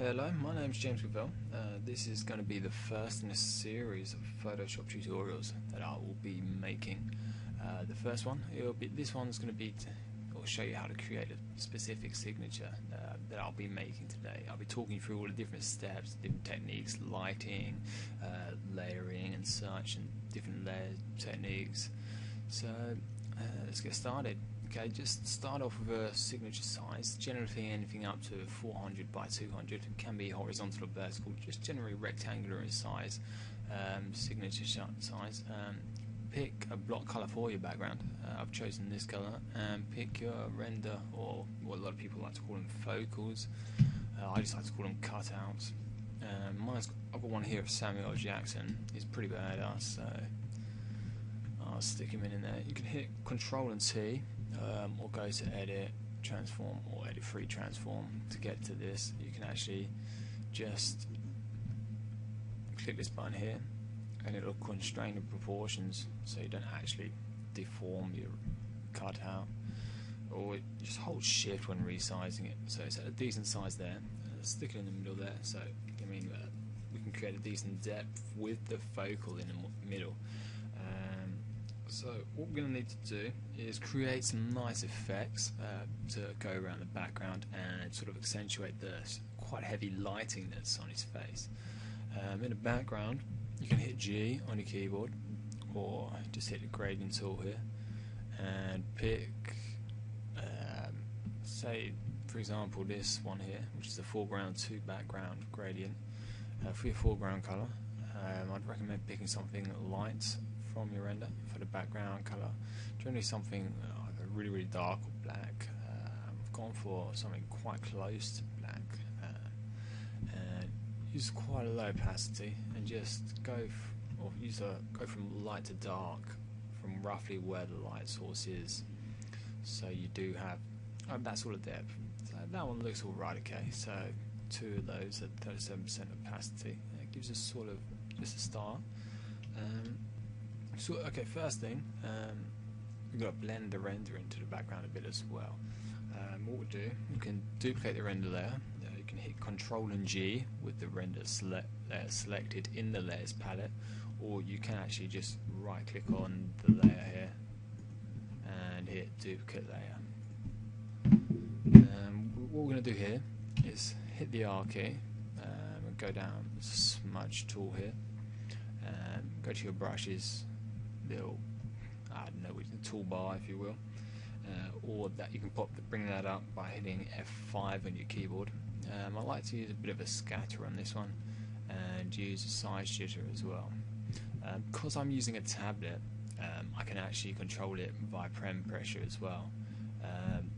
Hello, my name is James Gavell. This is going to be the first in a series of Photoshop tutorials that I will be making. The first one, this one's going to be or show you how to create a specific signature that I'll be making today. I'll be talking through all the different steps, different techniques, lighting, layering and such, and different layer techniques. So let's get started. Okay, just start off with a signature size, generally anything up to 400 by 200, it can be horizontal or vertical, just generally rectangular in size, signature size. Pick a block color for your background. I've chosen this color, and pick your render, or what a lot of people like to call them, focals. I just like to call them cutouts. I've got one here of Samuel L. Jackson. He's pretty badass, so I'll stick him in there. You can hit Control and T, or go to Edit, Transform, or Edit Free Transform to get to this. You can actually just click this button here, and it'll constrain the proportions so you don't actually deform your cutout, or just hold Shift when resizing it. So it's at a decent size there. Stick it in the middle there, so we can create a decent depth with the focal in the middle. So what we're going to need to do is create some nice effects to go around the background and sort of accentuate the quite heavy lighting that's on his face. In the background, you can hit G on your keyboard, or just hit the gradient tool here and pick, say for example this one here, which is the foreground to background gradient. For your foreground color, I'd recommend picking something light from your render. For the background color, generally something like a really dark or black. I've gone for something quite close to black, and use quite a low opacity, and just go from light to dark from roughly where the light source is, so you do have that sort of depth. So that one looks alright. Okay, so two of those at 37% opacity. It gives us sort of just a start. So okay, first thing, we've got to blend the render into the background a bit as well. What we'll do, you can duplicate the render layer. You can hit Control and G with the render layer selected in the layers palette, or you can actually just right click on the layer here and hit duplicate layer. What we're going to do here is hit the R key and go down the smudge tool here, and go to your brushes, little, I don't know, the toolbar if you will, or that you can bring that up by hitting F5 on your keyboard. I like to use a bit of a scatter on this one and use a size jitter as well. Because I'm using a tablet, I can actually control it by prem pressure as well.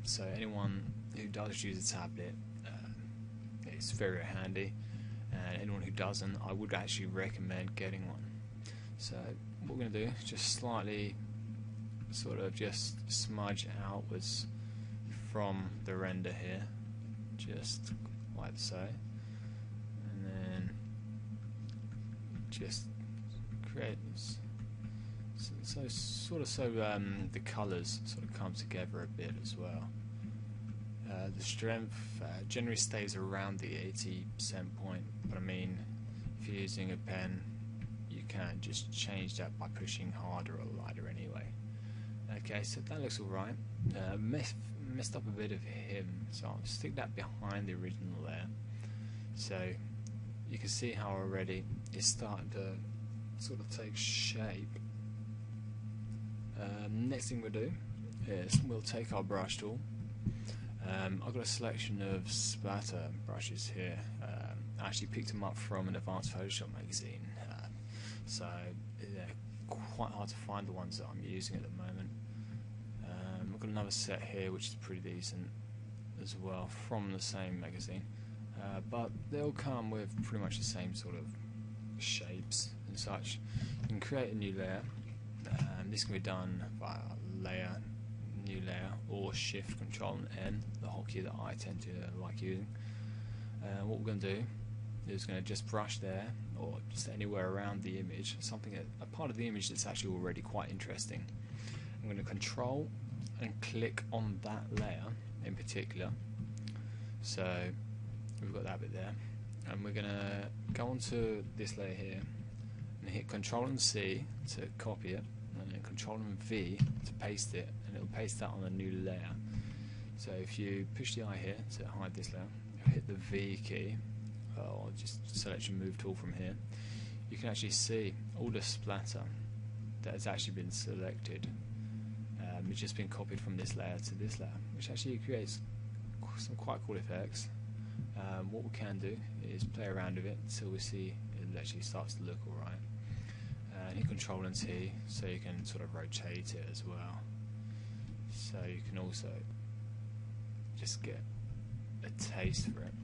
So anyone who does use a tablet, it's very handy, and anyone who doesn't, I would actually recommend getting one. So what we're going to do is just slightly sort of just smudge outwards from the render here, just like so, and then just create this so the colours sort of come together a bit as well. The strength generally stays around the 80% point, but I mean, if you're using a pen, you can just change that by pushing harder or lighter anyway. Okay, so that looks alright. Messed up a bit of him, so I'll stick that behind the original layer. So you can see how already it's starting to sort of take shape. Next thing we'll do is we'll take our brush tool. I've got a selection of splatter brushes here. I actually picked them up from an Advanced Photoshop magazine, so they're quite hard to find the ones that I'm using at the moment. I've got another set here which is pretty decent as well from the same magazine, but they'll come with pretty much the same sort of shapes and such. You can create a new layer. This can be done via layer, new layer, or Shift, Control and N, the hotkey that I tend to like using. What we're going to do is going to just brush there, or just anywhere around the image, a part of the image that's actually already quite interesting. I'm going to Control and click on that layer in particular. So we've got that bit there. and we're gonna go onto this layer here and hit Control and C to copy it, and then Control and V to paste it, and it'll paste that on a new layer. So if you push the I here to hide this layer, you'll hit the V key, or just select your move tool from here. You can actually see all the splatter that has actually been selected. It's just been copied from this layer to this layer, which actually creates some quite cool effects. What we can do is play around with it until we see it actually starts to look alright. Hit Control and T so you can sort of rotate it as well. So you can also just get a taste for it.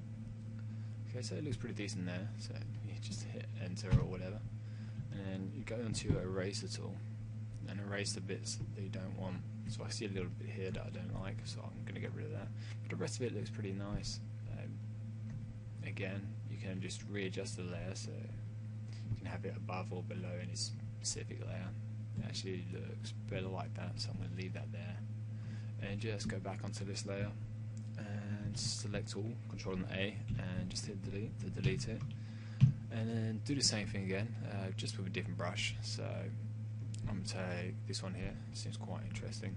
Okay, so it looks pretty decent there, so you just hit enter or whatever, and then you go onto your eraser tool and erase the bits that you don't want. So I see a little bit here that I don't like, so I'm going to get rid of that, but the rest of it looks pretty nice. Again, you can just readjust the layer so you can have it above or below any specific layer. It actually looks better like that, so I'm going to leave that there, and just go back onto this layer and select all, Control and A, and just hit delete to delete it, and then do the same thing again, just with a different brush. So I'm going to take this one here, seems quite interesting.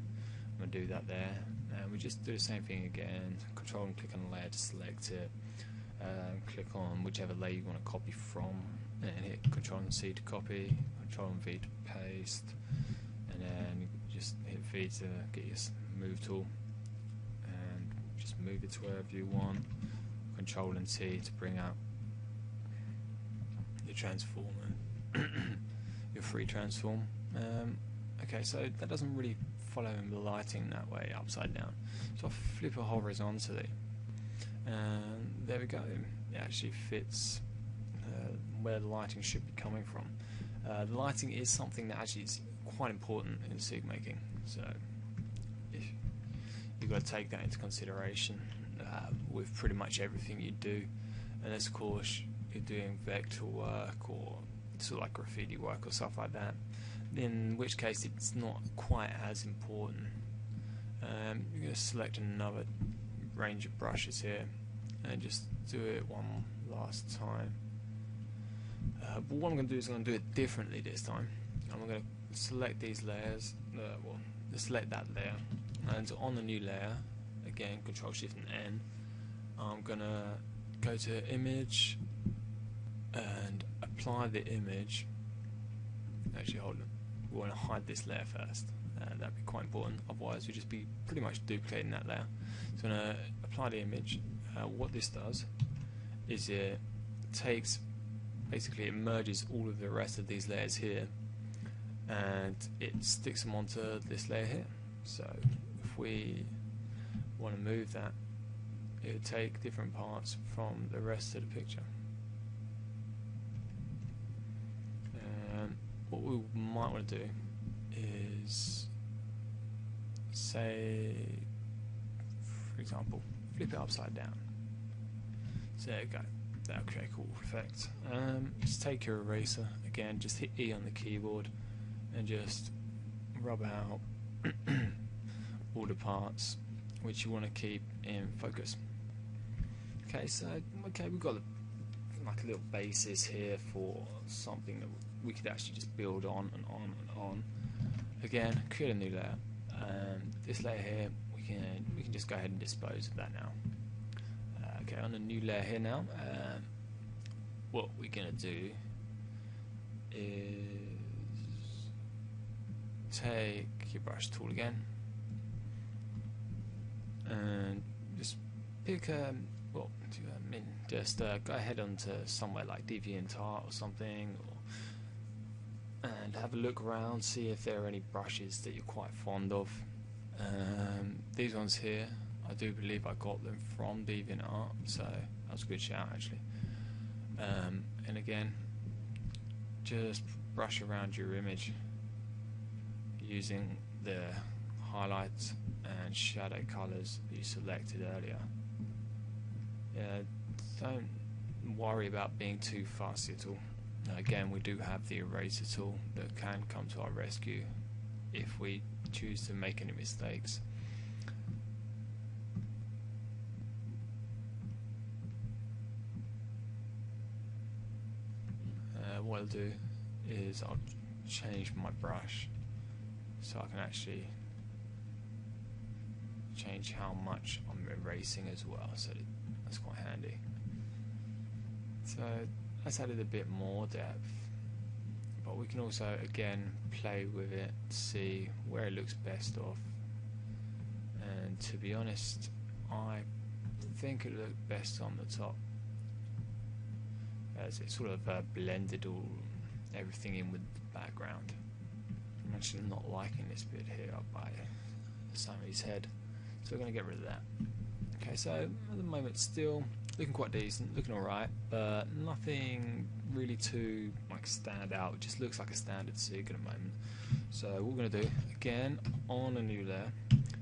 I'm going to do that there, and we just do the same thing again, Control and click on the layer to select it, click on whichever layer you want to copy from, and hit Control and C to copy, Control and V to paste, and then just hit V to get your move tool, and just move it to wherever you want, Control and T to bring up your transform, your free transform. Okay, so that doesn't really follow the lighting that way, upside down, so I'll flip it horizontally, and there we go. It actually fits where the lighting should be coming from. The lighting is something that actually is quite important in SIG making, so you've got to take that into consideration with pretty much everything you do, unless of course you're doing vector work or sort of like graffiti work or stuff like that, in which case it's not quite as important. You're going to select another range of brushes here and just do it one last time. But what I'm going to do is I'm going to do it differently this time. I'm going to select these layers, well, select that layer, and on the new layer, again Control Shift and N, I'm going to go to Image and apply the image. Actually, hold on, we want to hide this layer first. That'd be quite important, otherwise we'd just be pretty much duplicating that layer. So I'm going to apply the image. What this does is it takes, basically it merges all of the rest of these layers here, and it sticks them onto this layer here. So if we want to move that, it would take different parts from the rest of the picture. What we might want to do is, say, for example, flip it upside down. So there you go. That'll create a cool effect. Just take your eraser, again, just hit E on the keyboard and just rub out all the parts which you want to keep in focus. Okay, so we've got like a little basis here for something that we could actually just build on and on and on. Again, create a new layer. This layer here, we can just go ahead and dispose of that now. Okay, on the new layer here now, what we're gonna do is take your brush tool again and just pick just go ahead onto somewhere like DeviantArt or something, and have a look around, see if there are any brushes that you're quite fond of. These ones here, I do believe I got them from DeviantArt, so that was a good shout actually. And again, just brush around your image using the highlights and shadow colours that you selected earlier. Yeah, don't worry about being too fussy at all. Again, we do have the eraser tool that can come to our rescue if we choose to make any mistakes. what I'll do is I'll change my brush so I can actually change how much I'm erasing as well, so that's quite handy. So that's added a bit more depth, but we can also again play with it, see where it looks best off. And to be honest, I think it looked best on the top, as it sort of blended everything in with the background. I'm actually not liking this bit here up by Sammy's head, so we're going to get rid of that. Okay, so at the moment still looking quite decent, looking alright, but nothing really too like stand out. It just looks like a standard SIG at the moment. So what we're going to do, again, on a new layer,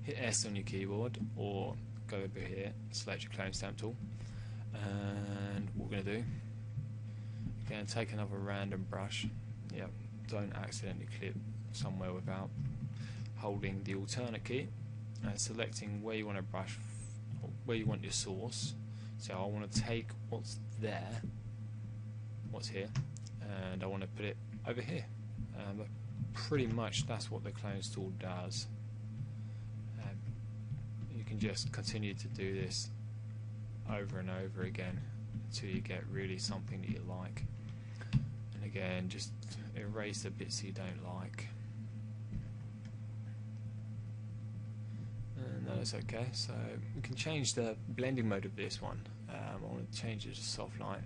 hit S on your keyboard or go over here, select your clone stamp tool, and what we're going to do, again, take another random brush. Yep, don't accidentally clip somewhere without holding the alternate key and selecting where you want to brush, where you want your source. So I want to take what's there, what's here, and I want to put it over here. But pretty much that's what the clones tool does. You can just continue to do this over and over again until you get really something that you like. And again, just erase the bits you don't like. And that's okay. So we can change the blending mode of this one. I want to change it to soft light,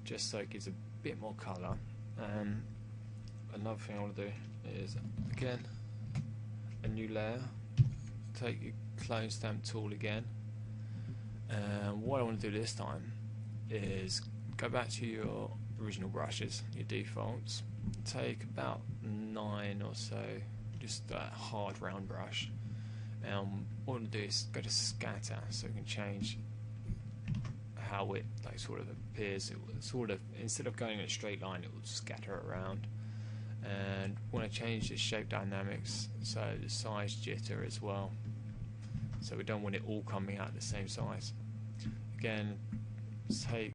just so it gives a bit more colour. Another thing I want to do is, again, a new layer, take your clone stamp tool again, and what I want to do this time is go back to your original brushes, your defaults, take about 9 or so, just a hard round brush, and what I want to do is go to scatter, so we can change how it like sort of appears. It will sort of, instead of going in a straight line, it will scatter around. And want to change the shape dynamics, so the size jitter as well, so we don't want it all coming out the same size. Again, take